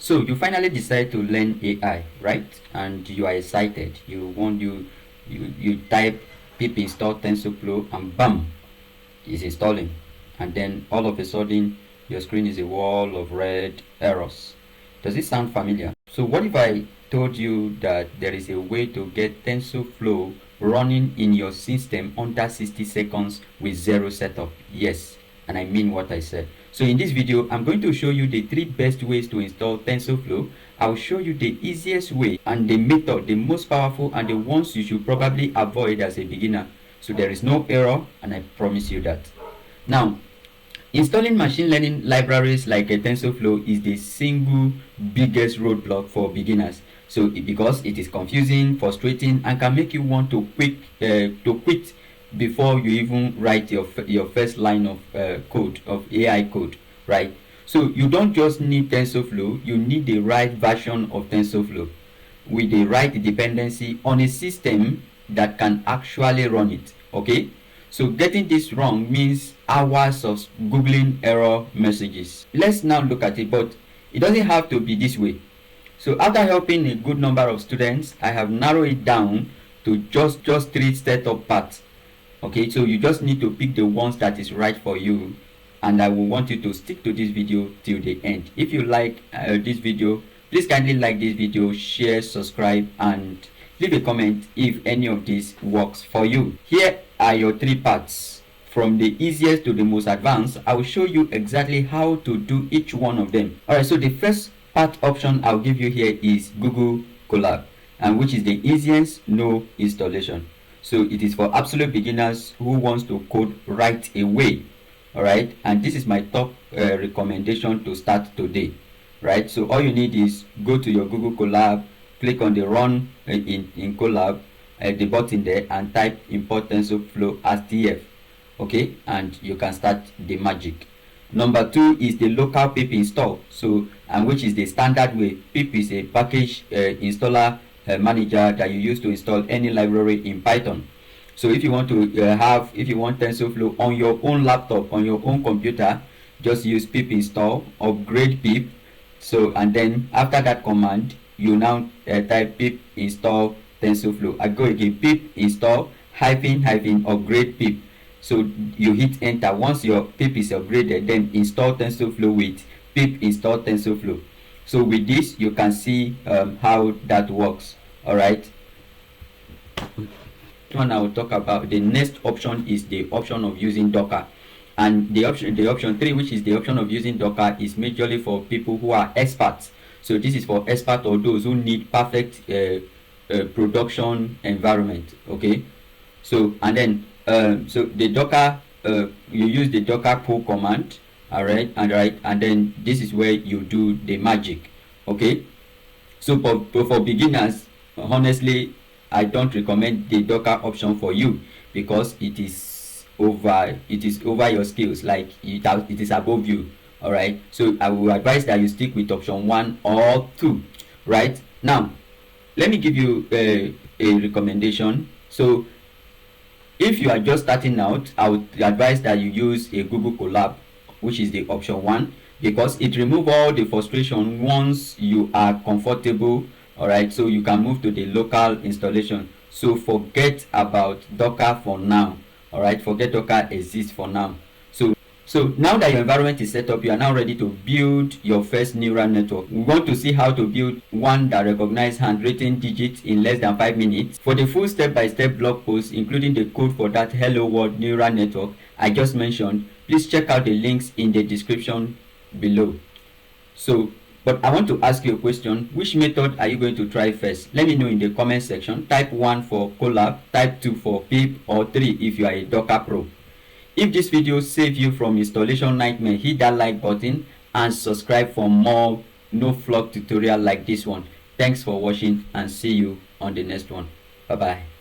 So you finally decide to learn AI, right? And you are excited. You type pip install TensorFlow and bam, it's installing. And then all of a sudden your screen is a wall of red errors. Does it sound familiar? So what if I told you that there is a way to get TensorFlow running in your system under 60 seconds with zero setup? Yes, and I mean what I said. So in this video, I'm going to show you the 3 best ways to install TensorFlow. I'll show you the easiest way and the method, the most powerful, and the ones you should probably avoid as a beginner. So there is no error, and I promise you that. Now, installing machine learning libraries like a TensorFlow is the single biggest roadblock for beginners. So because it is confusing, frustrating, and can make you want to quit before you even write your first line of code, of AI code, right? So you don't just need TensorFlow, you need the right version of TensorFlow with the right dependency on a system that can actually run it. Okay, so getting this wrong means hours of googling error messages. Let's now look at it, but it doesn't have to be this way. So after helping a good number of students, I have narrowed it down to just 3 setup paths. Okay, so you just need to pick the ones that is right for you, and I will want you to stick to this video till the end. If you like this video, please kindly like this video, share, subscribe, and leave a comment if any of this works for you. Here are your 3 parts. From the easiest to the most advanced, I will show you exactly how to do each one of them. Alright, so the first part option I'll give you here is Google Colab, and which is the easiest, no installation. So it is for absolute beginners who wants to code right away. Alright, and this is my top recommendation to start today. Right, so all you need is go to your Google Colab, click on the run in Colab, the button there, and type import TensorFlow as TF. Okay, and you can start the magic. Number 2 is the local pip install. So, and which is the standard way. Pip is a package installer manager that you use to install any library in Python. So if you want to if you want TensorFlow on your own laptop, on your own computer, just use pip install, upgrade pip. So, and then after that command, you now type pip install TensorFlow. I go again, pip install hyphen upgrade pip. So you hit enter. Once your pip is upgraded, then install TensorFlow with pip install TensorFlow. So with this, you can see how that works. All right. One I will talk about. The next option is the option of using Docker, and the option 3, which is the option of using Docker, is majorly for people who are experts. So this is for experts or those who need perfect production environment. Okay, so and then so the Docker you use the Docker pull command. All right, and then this is where you do the magic. Okay, so for beginners, honestly, I don't recommend the Docker option for you because it is over your skills, like it is above you. All right, so I will advise that you stick with option 1 or 2. Right, now let me give you a recommendation. So if you are just starting out, I would advise that you use a Google Colab, which is the option 1, because it removes all the frustration once you are comfortable. All right, so you can move to the local installation. So forget about Docker for now. All right, forget Docker exists for now. So now that your environment is set up, you are now ready to build your first neural network. We want to see how to build one that recognizes handwritten digits in less than 5 minutes. For the full step-by-step blog post, including the code for that hello world neural network I just mentioned, please check out the links in the description below. So, but I want to ask you a question. Which method are you going to try first? Let me know in the comment section. Type 1 for Colab, type 2 for pip, or 3 if you are a Docker pro. If this video saved you from installation nightmare, hit that like button and subscribe for more no flop tutorial like this one. Thanks for watching and see you on the next one. Bye bye.